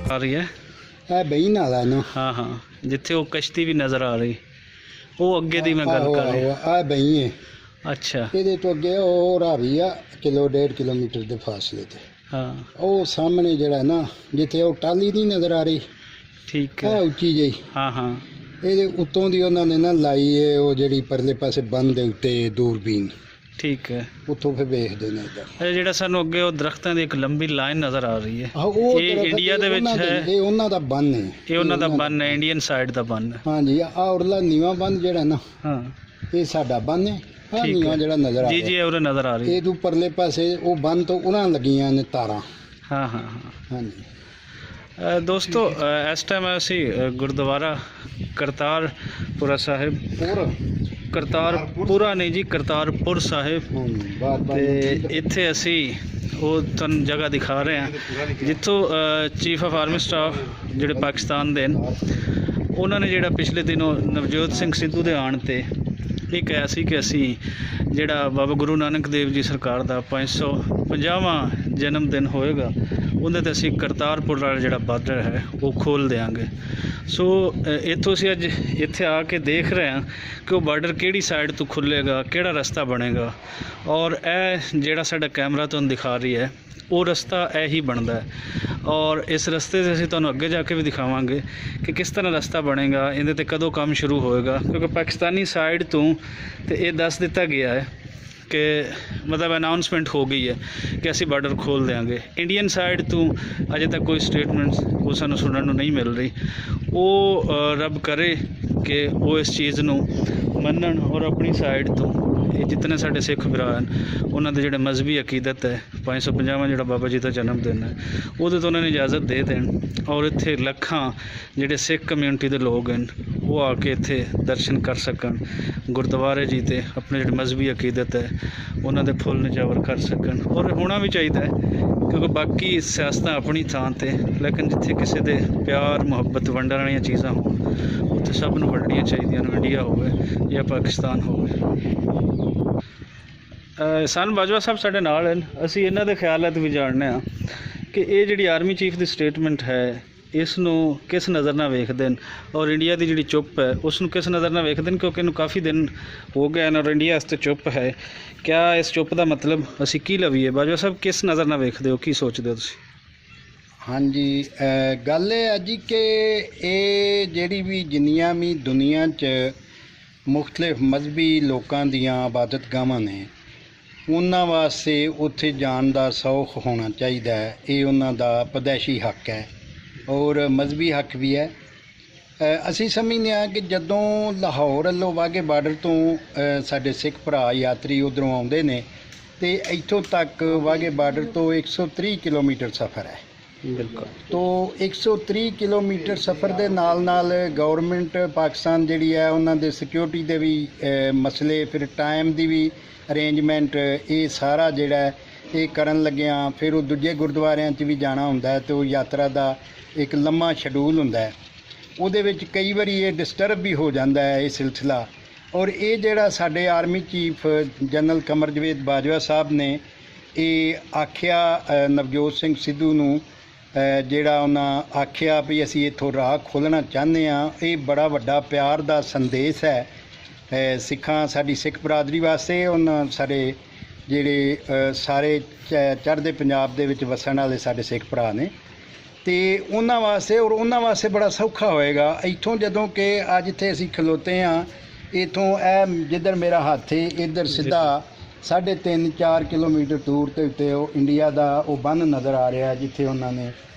ਆ ਰਹੀ ਹੈ ਇਹ ਬਈ ਨਾਲਾ ਨਾ। ਹਾਂ ਹਾਂ, ਜਿੱਥੇ ਉਹ ਕਸ਼ਤੀ ਵੀ ਨਜ਼ਰ ਆ ਰਹੀ, ਉਹ ਅੱਗੇ ਦੀ ਮੈਂ ਗੱਲ ਕਰ ਰਿਹਾ। ਆ ਬਈ ਹੈ। ਅੱਛਾ, ਇਹਦੇ ਤੋਂ ਅੱਗੇ ਉਹ ਰਾਵੀ ਆ 1.5 ਕਿਲੋਮੀਟਰ ਦੇ ਫਾਸਲੇ ਤੇ। ਹਾਂ, ਉਹ ਸਾਹਮਣੇ ਜਿਹੜਾ ਨਾ, ਜਿੱਥੇ ਉਹ ਟਾਲੀ ਨਹੀਂ ਨਜ਼ਰ ਆ ਰਹੀ, ਠੀਕ ਹੈ ਹੈ। ਉੱਚੀ ਜਿਹੀ, ਹਾਂ ਹਾਂ, ਇਹਦੇ ਉੱਤੋਂ ਦੀ ਉਹਨਾਂ ਨੇ ਨਾ ਲਾਈ ਹੈ ਉਹ ਜਿਹੜੀ ਪਰਲੇ ਪਾਸੇ ਬੰਨ ਦੇ ਉੱਤੇ ਦੂਰਬੀਨ, ਠੀਕ ਹੈ। ਉੱਥੋਂ ਫਿਰ ਵੇਖਦੇ ਨੇ ਇੱਧਰ। ਇਹ ਜਿਹੜਾ ਸਾਨੂੰ ਅੱਗੇ ਉਹ ਦਰਖਤਾਂ ਦੀ ਇੱਕ ਲੰਬੀ ਲਾਈਨ ਨਜ਼ਰ ਆ ਰਹੀ ਹੈ, ਉਹ ਇਹ ਇੰਡੀਆ ਦੇ ਵਿੱਚ ਹੈ। ਇਹ ਉਹਨਾਂ ਦਾ ਬੰਨ ਹੈ, ਇਹ ਉਹਨਾਂ ਦਾ ਬੰਨ ਹੈ, ਇੰਡੀਅਨ ਸਾਈਡ ਦਾ ਬੰਨ ਹੈ। ਹਾਂਜੀ। ਆ ਉਰਲਾ ਨੀਵਾਂ ਬੰਨ ਜਿਹੜਾ ਨਾ, ਹਾਂ, ਇਹ ਸਾਡਾ ਬੰਨ ਹੈ। ਆ ਠੀਕ ਨੀਵਾਂ ਹੈ। ਜਿਹੜਾ ਨਜ਼ਰ ਆ ਜੀ ਰਿਹਾ, ਜੀ, ਉਹ ਨਜ਼ਰ ਆ ਰਹੀ ਹੈ। ਇਹ ਤੋਂ ਪਰਲੇ ਪਾਸੇ ਉਹ ਬੰਨ ਤੋਂ ਉਹਨਾਂ ਲੱਗੀਆਂ ਨੇ ਤਾਰਾਂ। ਹਾਂ ਹਾਂ ਹਾਂ। ਹਾਂਜੀ। ਦੋਸਤੋ, ਇਸ ਟਾਈਮ ਅਸੀਂ ਗੁਰਦੁਆਰਾ ਕਰਤਾਰਪੁਰਾ ਸਾਹਿਬ, ਕਰਤਾਰਪੁਰਾ ਨਹੀਂ ਜੀ, ਕਰਤਾਰਪੁਰ ਸਾਹਿਬ, ਤੇ ਇੱਥੇ ਅਸੀਂ ਉਹ ਤੁਹਾਨੂੰ ਜਗ੍ਹਾ ਦਿਖਾ ਰਹੇ ਹਾਂ ਜਿੱਥੋਂ ਚੀਫ ਆਫ ਆਰਮੀ ਸਟਾਫ ਜਿਹੜੇ ਪਾਕਿਸਤਾਨ ਦੇ ਨੇ, ਉਹਨਾਂ ਨੇ ਜਿਹੜਾ ਪਿਛਲੇ ਦਿਨੋਂ ਨਵਜੋਤ ਸਿੰਘ ਸਿੱਧੂ ਦੇ ਆਉਣ 'ਤੇ ਇਹ ਕਿਹਾ ਸੀ ਕਿ ਅਸੀਂ ਜਿਹੜਾ ਬਾਬਾ ਗੁਰੂ ਨਾਨਕ ਦੇਵ ਜੀ ਸਰਕਾਰ ਦਾ 550ਵਾਂ ਜਨਮ ਦਿਨ ਹੋਏਗਾ, ਉਹਦੇ 'ਤੇ ਅਸੀਂ ਕਰਤਾਰਪੁਰ ਵਾਲਾ ਜਿਹੜਾ ਬਾਰਡਰ ਹੈ ਉਹ ਖੋਲ੍ਹ ਦਿਆਂਗੇ। ਸੋ ਇੱਥੋਂ ਅਸੀਂ ਅੱਜ ਇੱਥੇ ਆ ਕੇ ਦੇਖ ਰਹੇ ਹਾਂ ਕਿ ਉਹ ਬਾਰਡਰ ਕਿਹੜੀ ਸਾਈਡ ਤੋਂ ਖੁੱਲ੍ਹੇਗਾ, ਕਿਹੜਾ ਰਸਤਾ ਬਣੇਗਾ, ਔਰ ਇਹ ਜਿਹੜਾ ਸਾਡਾ ਕੈਮਰਾ ਤੁਹਾਨੂੰ ਦਿਖਾ ਰਹੀ ਹੈ ਉਹ ਰਸਤਾ ਇਹੀ ਬਣਦਾ ਹੈ। ਔਰ ਇਸ ਰਸਤੇ 'ਤੇ ਅਸੀਂ ਤੁਹਾਨੂੰ ਅੱਗੇ ਜਾ ਕੇ ਵੀ ਦਿਖਾਵਾਂਗੇ ਕਿ ਕਿਸ ਤਰ੍ਹਾਂ ਰਸਤਾ ਬਣੇਗਾ, ਇਹਦੇ 'ਤੇ ਕਦੋਂ ਕੰਮ ਸ਼ੁਰੂ ਹੋਏਗਾ, ਕਿਉਂਕਿ ਪਾਕਿਸਤਾਨੀ ਸਾਈਡ ਤੋਂ ਤੇ ਇਹ ਦੱਸ ਦਿੱਤਾ ਗਿਆ ਹੈ ਕਿ ਮਤਲਬ ਅਨਾਊਂਸਮੈਂਟ ਹੋ ਗਈ ਹੈ ਕਿ ਅਸੀਂ ਬਾਰਡਰ ਖੋਲ੍ਹ ਦਿਆਂਗੇ। ਇੰਡੀਅਨ ਸਾਈਡ ਤੋਂ ਅਜੇ ਤੱਕ ਕੋਈ ਸਟੇਟਮੈਂਟਸ ਉਹ ਸਾਨੂੰ ਸੁਣਨ ਨੂੰ ਨਹੀਂ ਮਿਲ ਰਹੀ। ਉਹ ਰੱਬ ਕਰੇ ਕਿ ਉਹ ਇਸ ਚੀਜ਼ ਨੂੰ ਮੰਨਣ ਔਰ ਆਪਣੀ ਸਾਈਡ ਤੋਂ ਇਹ ਜਿਤਨੇ ਸਾਡੇ ਸਿੱਖ ਭਰਾ ਹਨ ਉਹਨਾਂ ਦੇ ਜਿਹੜੇ ਮਜ਼ਹਬੀ ਅਕੀਦਤ ਹੈ 550ਵਾਂ ਜਿਹੜਾ ਬਾਬਾ ਜੀ ਦਾ ਜਨਮ ਦਿਨ ਹੈ ਉਹਦੇ ਤੋਂ ਉਹਨਾਂ ਨੇ ਇਜਾਜ਼ਤ ਦੇ ਦੇਣ, ਔਰ ਇੱਥੇ ਲੱਖਾਂ ਜਿਹੜੇ ਸਿੱਖ ਕਮਿਊਨਿਟੀ ਦੇ ਲੋਕ ਹਨ ਉਹ ਆ ਕੇ ਇੱਥੇ ਦਰਸ਼ਨ ਕਰ ਸਕਣ, ਗੁਰਦੁਆਰੇ ਜੀ ਤੇ ਆਪਣੇ ਜਿਹੜੇ ਮਜ਼ਹਬੀ ਅਕੀਦਤ ਹੈ ਉਹਨਾਂ ਦੇ ਫੁੱਲ ਨਿਜਾਵਰ ਕਰ ਸਕਣ। ਔਰ ਹੋਣਾ ਵੀ ਚਾਹੀਦਾ ਹੈ, ਕਿਉਂਕਿ ਬਾਕੀ ਸਿਆਸਤਾਂ ਆਪਣੀ ਥਾਂ 'ਤੇ, ਲੇਕਿਨ ਜਿੱਥੇ ਕਿਸੇ ਦੇ ਪਿਆਰ ਮੁਹੱਬਤ ਵੰਡਣ ਵਾਲੀਆਂ ਚੀਜ਼ਾਂ ਹੋਣ ਉੱਥੇ ਸਭ ਨੂੰ ਵੰਡਣੀਆਂ ਚਾਹੀਦੀਆਂ ਨੇ, ਇੰਡੀਆ ਹੋਵੇ ਜਾਂ ਪਾਕਿਸਤਾਨ ਹੋਵੇ। ਸਨ ਬਾਜਵਾ ਸਾਹਿਬ ਸਾਡੇ ਨਾਲ ਹਨ, ਅਸੀਂ ਇਹਨਾਂ ਦੇ ਖਿਆਲਾਤ ਵੀ ਜਾਣਦੇ ਹਾਂ ਕਿ ਇਹ ਜਿਹੜੀ ਆਰਮੀ ਚੀਫ ਦੀ ਸਟੇਟਮੈਂਟ ਹੈ ਇਸ ਨੂੰ ਕਿਸ ਨਜ਼ਰ ਨਾਲ ਵੇਖਦੇ ਨੇ, ਔਰ ਇੰਡੀਆ ਦੀ ਜਿਹੜੀ ਚੁੱਪ ਹੈ ਉਸ ਨੂੰ ਕਿਸ ਨਜ਼ਰ ਨਾਲ ਵੇਖਦੇ ਨੇ, ਕਿਉਂਕਿ ਇਹਨੂੰ ਕਾਫੀ ਦਿਨ ਹੋ ਗਏ ਹਨ ਔਰ ਇੰਡੀਆ ਇਸ 'ਤੇ ਚੁੱਪ ਹੈ। ਕਿਆ ਇਸ ਚੁੱਪ ਦਾ ਮਤਲਬ ਅਸੀਂ ਕੀ ਲਵੀਏ? ਬਾਜਵਾ ਸਾਹਿਬ ਕਿਸ ਨਜ਼ਰ ਨਾਲ ਵੇਖਦੇ ਹੋ, ਕੀ ਸੋਚਦੇ ਹੋ ਤੁਸੀਂ? ਹਾਂਜੀ, ਗੱਲ ਇਹ ਹੈ ਜੀ ਕਿ ਇਹ ਜਿਹੜੀ ਵੀ ਜਿੰਨੀਆਂ ਵੀ ਦੁਨੀਆ 'ਚ ਮੁਖਤਲਿਫ ਮਜ਼ਹਬੀ ਲੋਕਾਂ ਦੀਆਂ ਇਬਾਦਤਗਾਹਾਂ ਨੇ ਉਹਨਾਂ ਵਾਸਤੇ ਉੱਥੇ ਜਾਣ ਦਾ ਸੌਖ ਹੋਣਾ ਚਾਹੀਦਾ ਹੈ। ਇਹ ਉਹਨਾਂ ਦਾ ਪੈਦਾਇਸ਼ੀ ਹੱਕ ਹੈ ਔਰ ਮਜ਼ਹਬੀ ਹੱਕ ਵੀ ਹੈ। ਅਸੀਂ ਸਮਝਦੇ ਹਾਂ ਕਿ ਜਦੋਂ ਲਾਹੌਰ ਵੱਲੋਂ ਵਾਘੇ ਬਾਰਡਰ ਤੋਂ ਸਾਡੇ ਸਿੱਖ ਭਰਾ ਯਾਤਰੀ ਉੱਧਰੋਂ ਆਉਂਦੇ ਨੇ ਅਤੇ ਇੱਥੋਂ ਤੱਕ ਵਾਘੇ ਬਾਰਡਰ ਤੋਂ 130 ਕਿਲੋਮੀਟਰ ਸਫ਼ਰ ਹੈ। ਬਿਲਕੁਲ। ਤੋ 130 ਕਿਲੋਮੀਟਰ ਸਫ਼ਰ ਦੇ ਨਾਲ ਨਾਲ ਗਵਰਨਮੈਂਟ ਪਾਕਿਸਤਾਨ ਜਿਹੜੀ ਹੈ ਉਹਨਾਂ ਦੇ ਸਿਕਿਉਰਿਟੀ ਦੇ ਵੀ ਮਸਲੇ, ਫਿਰ ਟਾਈਮ ਦੀ ਵੀ ਅਰੇਂਜਮੈਂਟ, ਇਹ ਸਾਰਾ ਜਿਹੜਾ ਇਹ ਕਰਨ ਲੱਗਿਆਂ ਫਿਰ ਉਹ ਦੂਜੇ ਗੁਰਦੁਆਰਿਆਂ 'ਚ ਵੀ ਜਾਣਾ ਹੁੰਦਾ ਹੈ ਅਤੇ ਉਹ ਯਾਤਰਾ ਦਾ ਇੱਕ ਲੰਮਾ ਸ਼ਡਿਊਲ ਹੁੰਦਾ ਹੈ। ਉਹਦੇ ਵਿੱਚ ਕਈ ਵਾਰੀ ਇਹ ਡਿਸਟਰਬ ਵੀ ਹੋ ਜਾਂਦਾ ਹੈ ਇਹ ਸਿਲਸਿਲਾ। ਔਰ ਇਹ ਜਿਹੜਾ ਸਾਡੇ ਆਰਮੀ ਚੀਫ ਜਨਰਲ ਕਮਰ ਜਵੇਦ ਬਾਜਵਾ ਸਾਹਿਬ ਨੇ ਇਹ ਆਖਿਆ ਨਵਜੋਤ ਸਿੰਘ ਸਿੱਧੂ ਨੂੰ, ਜਿਹੜਾ ਉਹਨਾਂ ਆਖਿਆ ਵੀ ਅਸੀਂ ਇੱਥੋਂ ਰਾਹ ਖੋਲ੍ਹਣਾ ਚਾਹੁੰਦੇ ਹਾਂ, ਇਹ ਬੜਾ ਵੱਡਾ ਪਿਆਰ ਦਾ ਸੰਦੇਸ਼ ਹੈ ਸਿੱਖਾਂ, ਸਾਡੀ ਸਿੱਖ ਬਰਾਦਰੀ ਵਾਸਤੇ। ਉਹਨਾਂ ਸਾਡੇ ਜਿਹੜੇ ਸਾਰੇ ਚੜ੍ਹਦੇ ਪੰਜਾਬ ਦੇ ਵਿੱਚ ਵਸਣ ਵਾਲੇ ਸਾਡੇ ਸਿੱਖ ਭਰਾ ਨੇ ਅਤੇ ਉਹਨਾਂ ਵਾਸਤੇ, ਔਰ ਉਹਨਾਂ ਵਾਸਤੇ ਬੜਾ ਸੌਖਾ ਹੋਏਗਾ ਇੱਥੋਂ ਜਦੋਂ ਕਿ ਅੱਜ ਇੱਥੇ ਅਸੀਂ ਖਲੋਤੇ ਹਾਂ, ਇੱਥੋਂ ਇਹ ਜਿੱਧਰ ਮੇਰਾ ਹੱਥ ਹੈ ਇੱਧਰ ਸਿੱਧਾ 3.5-4 ਕਿਲੋਮੀਟਰ ਦੂਰ ਦੇ ਉੱਤੇ ਉਹ ਇੰਡੀਆ ਦਾ ਉਹ ਬੰਨ ਨਜ਼ਰ ਆ ਰਿਹਾ, ਜਿੱਥੇ ਉਹਨਾਂ ਨੇ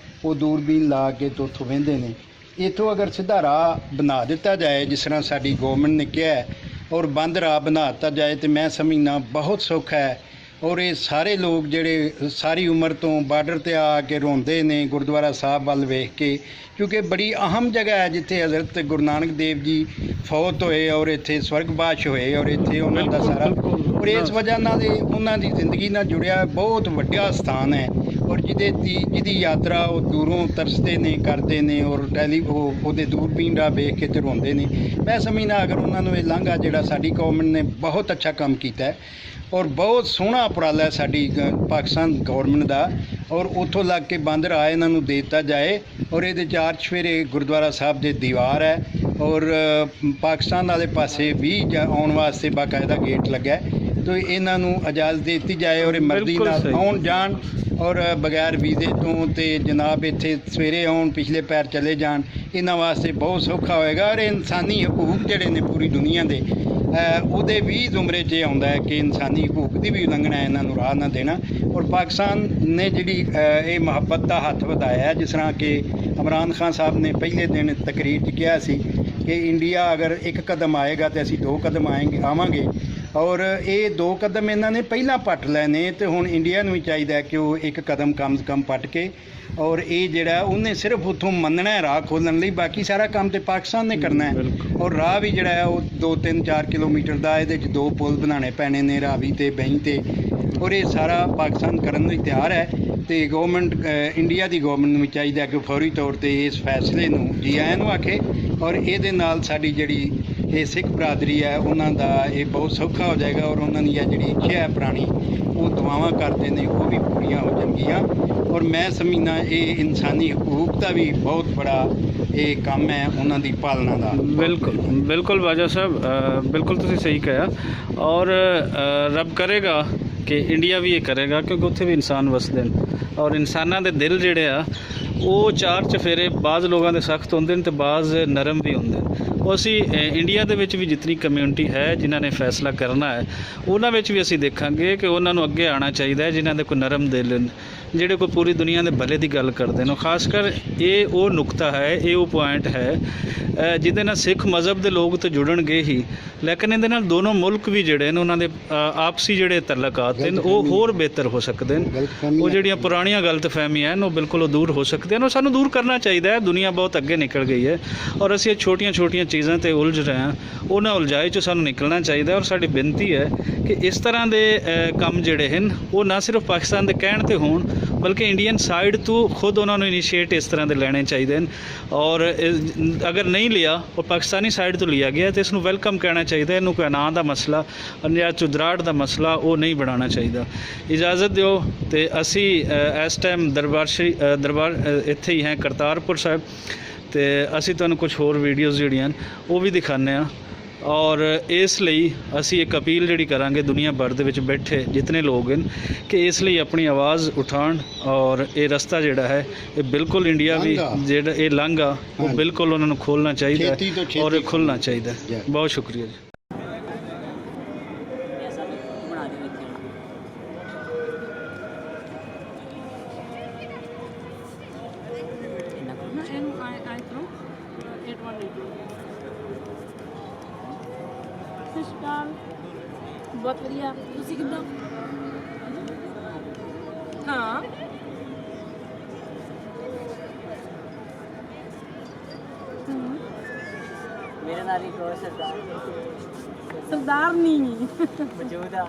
ਉਹ ਦੂਰਬੀਨ ਲਾ ਕੇ ਤੋਂ ਉੱਥੋਂ ਵਹਿੰਦੇ ਨੇ। ਇੱਥੋਂ ਅਗਰ ਸਿੱਧਾ ਰਾਹ ਬਣਾ ਦਿੱਤਾ ਜਾਏ ਜਿਸ ਤਰ੍ਹਾਂ ਸਾਡੀ ਗੌਰਮੈਂਟ ਨੇ ਕਿਹਾ ਔਰ ਬੰਦ ਰਾਹ ਬਣਾ ਦਿੱਤਾ ਜਾਏ ਤਾਂ ਮੈਂ ਸਮਝਦਾ ਬਹੁਤ ਸੌਖਾ ਹੈ। ਔਰ ਇਹ ਸਾਰੇ ਲੋਕ ਜਿਹੜੇ ਸਾਰੀ ਉਮਰ ਤੋਂ ਬਾਰਡਰ 'ਤੇ ਆ ਕੇ ਰੋਂਦੇ ਨੇ ਗੁਰਦੁਆਰਾ ਸਾਹਿਬ ਵੱਲ ਵੇਖ ਕੇ, ਕਿਉਂਕਿ ਬੜੀ ਅਹਿਮ ਜਗ੍ਹਾ ਹੈ ਜਿੱਥੇ ਹਜ਼ਰਤ ਗੁਰੂ ਨਾਨਕ ਦੇਵ ਜੀ ਫੌਤ ਹੋਏ ਔਰ ਇੱਥੇ ਸਵਰਗਵਾਸ ਹੋਏ ਔਰ ਇੱਥੇ ਉਹਨਾਂ ਦਾ ਸਾਰਾ, ਔਰ ਇਸ ਵਜ੍ਹਾ ਨਾਲ ਉਹਨਾਂ ਦੀ ਜ਼ਿੰਦਗੀ ਨਾਲ ਜੁੜਿਆ ਬਹੁਤ ਵੱਡਾ ਸਥਾਨ ਹੈ। ਔਰ ਜਿਹਦੀ ਯਾਤਰਾ ਉਹ ਦੂਰੋਂ ਤਰਸਦੇ ਨੇ, ਕਰਦੇ ਨੇ ਔਰ ਉਹਦੇ ਦੂਰਬੀਨ ਰਾਹ ਵੇਖ ਕੇ ਤੇ ਰੋਂਦੇ ਨੇ। ਮੈਂ ਸਮਝਦਾ ਅਗਰ ਉਹਨਾਂ ਨੂੰ ਇਹ ਲਾਂਘਾ ਜਿਹੜਾ ਸਾਡੀ ਗੌਰਮੈਂਟ ਨੇ ਬਹੁਤ ਅੱਛਾ ਕੰਮ ਕੀਤਾ ਹੈ ਔਰ ਬਹੁਤ ਸੋਹਣਾ ਉਪਰਾਲਾ ਹੈ ਸਾਡੀ ਪਾਕਿਸਤਾਨ ਗੌਰਮੈਂਟ ਦਾ। ਔਰ ਉੱਥੋਂ ਲੱਗ ਕੇ ਬੰਦ ਰਾਹ ਇਹਨਾਂ ਨੂੰ ਦੇ ਦਿੱਤਾ ਜਾਏ। ਔਰ ਇਹਦੇ ਚਾਰ ਚੁਫੇਰੇ ਗੁਰਦੁਆਰਾ ਸਾਹਿਬ ਦੇ ਦੀਵਾਰ ਹੈ ਔਰ ਪਾਕਿਸਤਾਨ ਵਾਲੇ ਪਾਸੇ ਵੀ ਆਉਣ ਵਾਸਤੇ ਬਾਕਾਇਦਾ ਗੇਟ ਲੱਗਾ ਹੈ। ਤੋ ਇਹਨਾਂ ਨੂੰ ਇਜਾਜ਼ਤ ਦੇ ਦਿੱਤੀ ਜਾਏ ਔਰ ਇਹ ਮਰਜ਼ੀ ਨਾਲ ਆਉਣ ਜਾਣ ਔਰ ਬਗੈਰ ਵੀਜ਼ੇ ਤੋਂ, ਤੇ ਜਨਾਬ ਇੱਥੇ ਸਵੇਰੇ ਆਉਣ ਪਿਛਲੇ ਪੈਰ ਚਲੇ ਜਾਣ। ਇਹਨਾਂ ਵਾਸਤੇ ਬਹੁਤ ਸੌਖਾ ਹੋਏਗਾ ਔਰ ਇਨਸਾਨੀ ਹਕੂਕ ਜਿਹੜੇ ਨੇ ਪੂਰੀ ਦੁਨੀਆ ਦੇ ਉਹਦੇ ਵੀ ਜ਼ੁਮਰੇ 'ਚ ਆਉਂਦਾ ਹੈ ਕਿ ਇਨਸਾਨੀ ਹਕੂਕ ਦੀ ਵੀ ਉਲੰਘਣਾ ਹੈ, ਇਹਨਾਂ ਨੂੰ ਰਾਹ ਨਾ ਦੇਣਾ। ਔਰ ਪਾਕਿਸਤਾਨ ਨੇ ਜਿਹੜੀ ਇਹ ਮੁਹੱਬਤ ਦਾ ਹੱਥ ਵਧਾਇਆ ਹੈ, ਜਿਸ ਤਰ੍ਹਾਂ ਕਿ ਇਮਰਾਨ ਖਾਨ ਸਾਹਿਬ ਨੇ ਪਹਿਲੇ ਦਿਨ ਤਕਰੀਰ 'ਚ ਕਿਹਾ ਸੀ ਕਿ ਇੰਡੀਆ ਅਗਰ ਇੱਕ ਕਦਮ ਆਏਗਾ ਤਾਂ ਅਸੀਂ 2 ਕਦਮ ਆਵਾਂਗੇ। ਔਰ ਇਹ 2 ਕਦਮ ਇਹਨਾਂ ਨੇ ਪਹਿਲਾਂ ਪੱਟ ਲਏ ਨੇ, ਤੇ ਹੁਣ ਇੰਡੀਆ ਨੂੰ ਵੀ ਚਾਹੀਦਾ ਕਿ ਉਹ 1 ਕਦਮ ਕਮ ਸੇ ਕਮ ਪੱਟ ਕੇ, ਔਰ ਇਹ ਜਿਹੜਾ ਉਹਨੇ ਸਿਰਫ ਉੱਥੋਂ ਮੰਨਣਾ ਹੈ ਰਾਹ ਖੋਲ੍ਹਣ ਲਈ, ਬਾਕੀ ਸਾਰਾ ਕੰਮ ਤੇ ਪਾਕਿਸਤਾਨ ਨੇ ਕਰਨਾ ਹੈ। ਔਰ ਰਾਹ ਵੀ ਜਿਹੜਾ ਹੈ ਉਹ 2-3-4 ਕਿਲੋਮੀਟਰ ਦਾ, ਇਹਦੇ 'ਚ 2 ਪੁਲ ਬਣਾਉਣੇ ਪੈਣੇ ਨੇ, ਰਾਵੀ ਤੇ ਬਹੀਂ ਤੇ, ਔਰ ਇਹ ਸਾਰਾ ਪਾਕਿਸਤਾਨ ਕਰਨ ਲਈ ਤਿਆਰ ਹੈ। ਤੇ ਗੌਰਮੈਂਟ ਇੰਡੀਆ ਦੀ ਗੌਰਮੈਂਟ ਨੂੰ ਵੀ ਚਾਹੀਦਾ ਕਿ ਫੌਰੀ ਤੌਰ ਤੇ ਇਸ ਫੈਸਲੇ ਨੂੰ ਜੀ ਆਇਆਂ ਨੂੰ ਆਖੇ, ਔਰ ਇਹਦੇ ਨਾਲ ਸਾਡੀ ਜਿਹੜੀ ਇਹ ਸਿੱਖ ਬਰਾਦਰੀ ਹੈ ਉਹਨਾਂ ਦਾ ਇਹ ਬਹੁਤ ਸੌਖਾ ਹੋ ਜਾਏਗਾ, ਔਰ ਉਹਨਾਂ ਦੀ ਜਿਹੜੀ ਇੱਛਾ ਹੈ ਪੁਰਾਣੀ, ਉਹ ਦੁਆਵਾਂ ਕਰਦੇ ਨੇ, ਉਹ ਵੀ ਪੂਰੀਆਂ ਹੋ ਜਾਣਗੀਆਂ। ਔਰ ਮੈਂ ਸਮਝਦਾ ਇਹ ਇਨਸਾਨੀ ਹਕੂਕ ਦਾ ਵੀ ਬਹੁਤ ਬੜਾ ਇਹ ਕੰਮ ਹੈ ਉਹਨਾਂ ਦੀ ਪਾਲਣਾ ਦਾ। ਬਿਲਕੁਲ ਬਿਲकुल ਬਾਜਾ ਸਾਹਿਬ, ਬਿਲकुल ਤੁਸੀਂ ਸਹੀ ਕਿਹਾ। ਔਰ ਰੱਬ ਕਰੇਗਾ ਕਿ ਇੰਡੀਆ ਵੀ ਇਹ ਕਰੇਗਾ, ਕਿਉਂਕਿ ਉੱਥੇ ਵੀ ਇਨਸਾਨ ਵਸਦੇ ਨੇ ਔਰ ਇਨਸਾਨਾਂ ਦੇ ਦਿਲ ਜਿਹੜੇ ਆ ਉਹ ਚਾਰ ਚਫੇਰੇ ਬਾਜ਼ ਲੋਕਾਂ ਦੇ ਸਖਤ ਹੁੰਦੇ ਨੇ ਤੇ ਬਾਜ਼ ਨਰਮ ਵੀ ਹੁੰਦੇ ਨੇ। ਉਹ ਅਸੀਂ ਇੰਡੀਆ ਦੇ ਵਿੱਚ ਵੀ ਜਿਤਨੀ ਕਮਿਊਨਿਟੀ ਹੈ ਜਿਨ੍ਹਾਂ ਨੇ ਫੈਸਲਾ ਕਰਨਾ ਹੈ, ਉਹਨਾਂ ਵਿੱਚ ਵੀ ਅਸੀਂ ਦੇਖਾਂਗੇ ਕਿ ਉਹਨਾਂ ਨੂੰ ਅੱਗੇ ਆਉਣਾ ਚਾਹੀਦਾ ਹੈ ਜਿਨ੍ਹਾਂ ਦੇ ਕੋਈ ਨਰਮ ਦਿਲ ਨੇ, ਜਿਹੜੇ ਕੋਈ ਪੂਰੀ ਦੁਨੀਆ ਦੇ ਭਲੇ ਦੀ ਗੱਲ ਕਰਦੇ ਨੇ। ਖਾਸ ਕਰ ਇਹ ਉਹ ਨੁਕਤਾ ਹੈ, ਇਹ ਉਹ ਪੁਆਇੰਟ ਹੈ ਜਿਹਦੇ ਨਾਲ ਸਿੱਖ ਮਜ਼ਹਬ ਦੇ ਲੋਕ ਤਾਂ ਜੁੜਨਗੇ ਹੀ, ਲੇਕਿਨ ਇਹਦੇ ਨਾਲ ਦੋਨੋਂ ਮੁਲਕ ਵੀ ਜਿਹੜੇ ਨੇ ਉਹਨਾਂ ਦੇ ਆਪਸੀ ਜਿਹੜੇ ਤਲਕਾਤ ਨੇ ਉਹ ਹੋਰ ਬਿਹਤਰ ਹੋ ਸਕਦੇ ਨੇ। ਉਹ ਜਿਹੜੀਆਂ ਪੁਰਾਣੀਆਂ ਗਲਤਫਹਿਮੀਆਂ ਹਨ ਉਹ ਬਿਲਕੁਲ ਦੂਰ ਹੋ ਸਕਦੀਆਂ ਨੇ, ਉਹ ਸਾਨੂੰ ਦੂਰ ਕਰਨਾ ਚਾਹੀਦਾ ਹੈ। ਦੁਨੀਆ ਬਹੁਤ ਅੱਗੇ ਨਿਕਲ ਗਈ ਹੈ ਔਰ ਅਸੀਂ ਇਹ ਛੋਟੀਆਂ ਚੀਜ਼ਾਂ 'ਤੇ ਉਲਝ ਰਹੇ ਹਾਂ, ਉਹਨਾਂ ਉਲਝਾਈ 'ਚੋਂ ਸਾਨੂੰ ਨਿਕਲਣਾ ਚਾਹੀਦਾ। ਔਰ ਸਾਡੀ ਬੇਨਤੀ ਹੈ ਕਿ ਇਸ ਤਰ੍ਹਾਂ ਦੇ ਕੰਮ ਜਿਹੜੇ ਹਨ ਉਹ ਨਾ ਸਿਰਫ ਪਾਕਿਸਤਾਨ ਦੇ ਕਹਿਣ 'ਤੇ ਹੋਣ, ਬਲਕਿ ਇੰਡੀਅਨ ਸਾਈਡ ਤੋਂ ਖੁਦ ਉਹਨਾਂ ਨੂੰ ਇਨੀਸ਼ੀਏਟ ਇਸ ਤਰ੍ਹਾਂ ਦੇ ਲੈਣੇ ਚਾਹੀਦੇ ਹਨ। ਔਰ ਅਗਰ ਨਹੀਂ ਲਿਆ ਔਰ ਪਾਕਿਸਤਾਨੀ ਸਾਈਡ ਤੋਂ ਲਿਆ ਗਿਆ ਤਾਂ ਇਸ ਨੂੰ ਵੈਲਕਮ ਕਹਿਣਾ ਚਾਹੀਦਾ। ਇਹਨੂੰ ਕੋਈ ਨਾਂ ਦਾ ਮਸਲਾ ਜਾਂ ਚੁਦਰਾਹਟ ਦਾ ਮਸਲਾ ਉਹ ਨਹੀਂ ਬਣਾਉਣਾ ਚਾਹੀਦਾ। ਇਜਾਜ਼ਤ ਦਿਓ ਤੇ ਅਸੀਂ ਇਸ ਟਾਈਮ ਦਰਬਾਰ ਇੱਥੇ ਹੀ ਹੈ ਕਰਤਾਰਪੁਰ ਸਾਹਿਬ, ਤੇ ਅਸੀਂ ਤੁਹਾਨੂੰ ਕੁਝ ਹੋਰ ਵੀਡੀਓਜ਼ ਜਿਹੜੀਆਂ ਉਹ ਵੀ ਦਿਖਾਉਂਦੇ ਹਾਂ। ਔਰ ਇਸ ਲਈ ਅਸੀਂ ਇੱਕ ਅਪੀਲ ਜਿਹੜੀ ਕਰਾਂਗੇ ਦੁਨੀਆ ਭਰ ਦੇ ਵਿੱਚ ਬੈਠੇ ਜਿਤਨੇ ਲੋਕ ਹਨ ਕਿ ਇਸ ਲਈ ਆਪਣੀ ਆਵਾਜ਼ ਉਠਾਉਣ, ਔਰ ਇਹ ਰਸਤਾ ਜਿਹੜਾ ਹੈ ਇਹ ਬਿਲਕੁਲ ਇੰਡੀਆ ਵੀ ਜਿਹੜਾ ਇਹ ਲਾਂਘਾ ਉਹ ਬਿਲਕੁਲ ਉਹਨਾਂ ਨੂੰ ਖੋਲ੍ਹਣਾ ਚਾਹੀਦਾ ਔਰ ਖੁੱਲ੍ਹਣਾ ਚਾਹੀਦਾ। ਬਹੁਤ ਸ਼ੁਕਰੀਆ ਜੀ। ਸਤਿ ਸ਼੍ਰੀ ਅਕਾਲ, ਬਹੁਤ ਵਧੀਆ। ਤੁਸੀਂ ਕਿੱਦਾਂ? ਹਾਂ, मेरा नाम रिको सरदार ਸਰਦਾਰਨੀ मौजूद है।